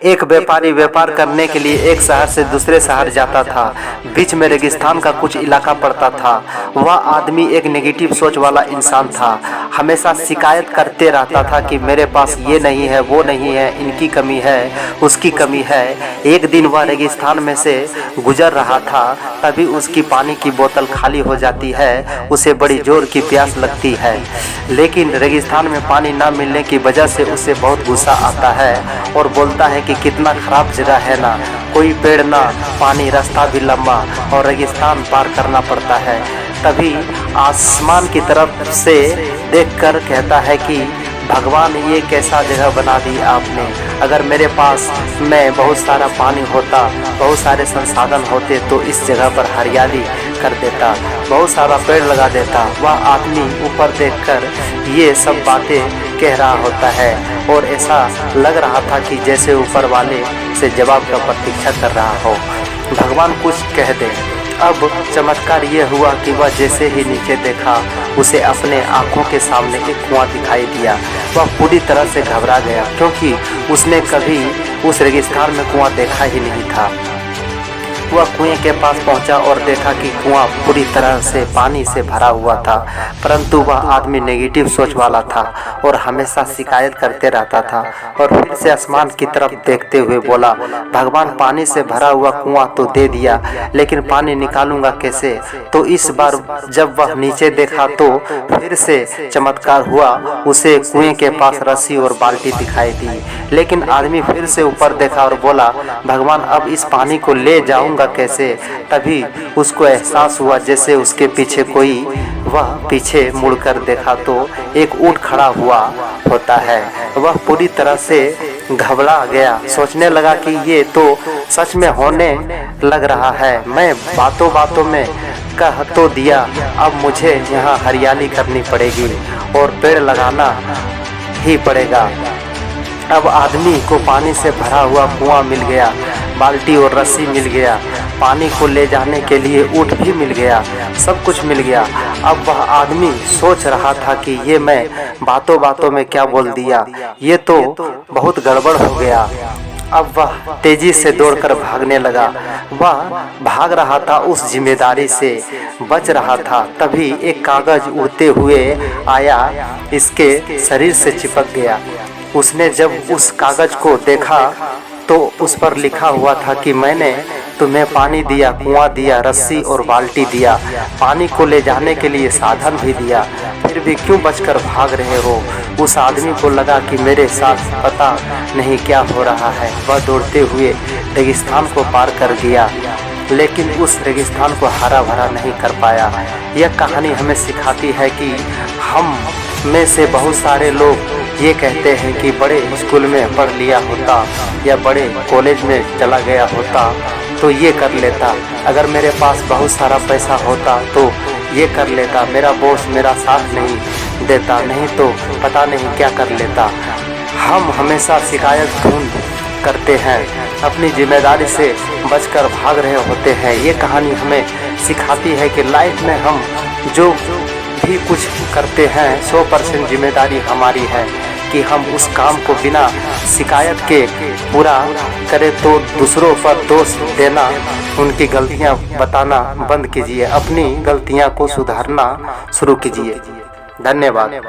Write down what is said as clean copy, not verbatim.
एक व्यापारी व्यापार करने के लिए एक शहर से दूसरे शहर जाता था। बीच में रेगिस्तान का कुछ इलाका पड़ता था। वह आदमी एक नेगेटिव सोच वाला इंसान था। हमेशा शिकायत करते रहता था कि मेरे पास ये नहीं है, वो नहीं है, इनकी कमी है, उसकी कमी है। एक दिन वह रेगिस्तान में से गुजर रहा था, तभी उसकी पानी की बोतल खाली हो जाती है। उसे बड़ी जोर की प्यास लगती है, लेकिन रेगिस्तान में पानी न मिलने की वजह से उसे बहुत गुस्सा आता है और बोलता है कि कितना खराब जगह है ना, कोई पेड़ ना, पानी, रास्ता भी लंबा और रेगिस्तान पार करना पड़ता है। तभी आसमान की तरफ से देखकर कहता है कि भगवान, ये कैसा जगह बना दी आपने। अगर मेरे पास में बहुत सारा पानी होता, बहुत सारे संसाधन होते तो इस जगह पर हरियाली कर देता, बहुत सारा पेड़ लगा देता। वह आदमी ऊपर देखकर ये सब बातें कह रहा होता है और ऐसा लग रहा था कि जैसे ऊपर वाले से जवाब का प्रतीक्षा कर रहा हो, भगवान कुछ कह दे। अब चमत्कार ये हुआ कि वह जैसे ही नीचे देखा, उसे अपने आंखों के सामने एक कुआं दिखाई दिया। वह पूरी तरह से घबरा गया, क्योंकि उसने कभी उस रेगिस्तान में कुआं देखा ही नहीं था। वह कुएं के पास पहुंचा और देखा कि कुआं पूरी तरह से पानी से भरा हुआ था, परंतु वह आदमी नेगेटिव सोच वाला था और हमेशा शिकायत करते रहता था। और फिर से आसमान की तरफ देखते हुए बोला, भगवान, पानी से भरा हुआ कुआं तो दे दिया, लेकिन पानी निकालूंगा कैसे। तो इस बार जब वह नीचे देखा तो फिर से चमत्कार हुआ। उसे कुएं के पास रस्सी और बाल्टी दिखाई दी, लेकिन आदमी फिर से ऊपर देखा और बोला, भगवान, अब इस पानी को ले जाऊंगा कैसे। तभी उसको एहसास हुआ जैसे उसके पीछे कोई, वह पीछे मुड़कर देखा तो एक ऊंट खड़ा हुआ होता है। वह पूरी तरह से घबरा गया, सोचने लगा कि ये तो सच में होने लग रहा है। मैं बातों बातों में कह तो दिया, अब मुझे यहाँ हरियाली करनी पड़ेगी और पेड़ लगाना ही पड़ेगा। अब आदमी को पानी से भरा हुआ कुआं मिल गया, बाल्टी और रस्सी मिल गया, पानी को ले जाने के लिए ऊंट भी मिल गया, सब कुछ मिल गया। अब वह आदमी सोच रहा था कि ये मैं बातों बातों में क्या बोल दिया, ये तो बहुत गड़बड़ हो गया। अब वह तेजी से दौड़कर भागने लगा। वह भाग रहा था, उस जिम्मेदारी से बच रहा था। तभी एक कागज उड़ते हुए आया, इसके शरीर से चिपक गया। उसने जब उस कागज को देखा तो उस पर लिखा हुआ था कि मैंने तुम्हें पानी दिया, कुआं दिया, रस्सी और बाल्टी दिया, पानी को ले जाने के लिए साधन भी दिया, फिर भी क्यों बचकर भाग रहे हो। उस आदमी को लगा कि मेरे साथ पता नहीं क्या हो रहा है। वह दौड़ते हुए रेगिस्तान को पार कर गया, लेकिन उस रेगिस्तान को हरा भरा नहीं कर पाया। यह कहानी हमें सिखाती है कि हम में से बहुत सारे लोग ये कहते हैं कि बड़े स्कूल में पढ़ लिया होता या बड़े कॉलेज में चला गया होता तो ये कर लेता, अगर मेरे पास बहुत सारा पैसा होता तो ये कर लेता, मेरा बॉस मेरा साथ नहीं देता, नहीं तो पता नहीं क्या कर लेता। हम हमेशा शिकायत ढूंढ करते हैं, अपनी जिम्मेदारी से बचकर भाग रहे होते हैं। ये कहानी हमें सिखाती है कि लाइफ में हम जो भी कुछ करते हैं 100% जिम्मेदारी हमारी है कि हम उस काम को बिना शिकायत के पूरा करें। तो दूसरों पर दोष देना, उनकी गलतियां बताना बंद कीजिए, अपनी गलतियां को सुधारना शुरू कीजिए। धन्यवाद।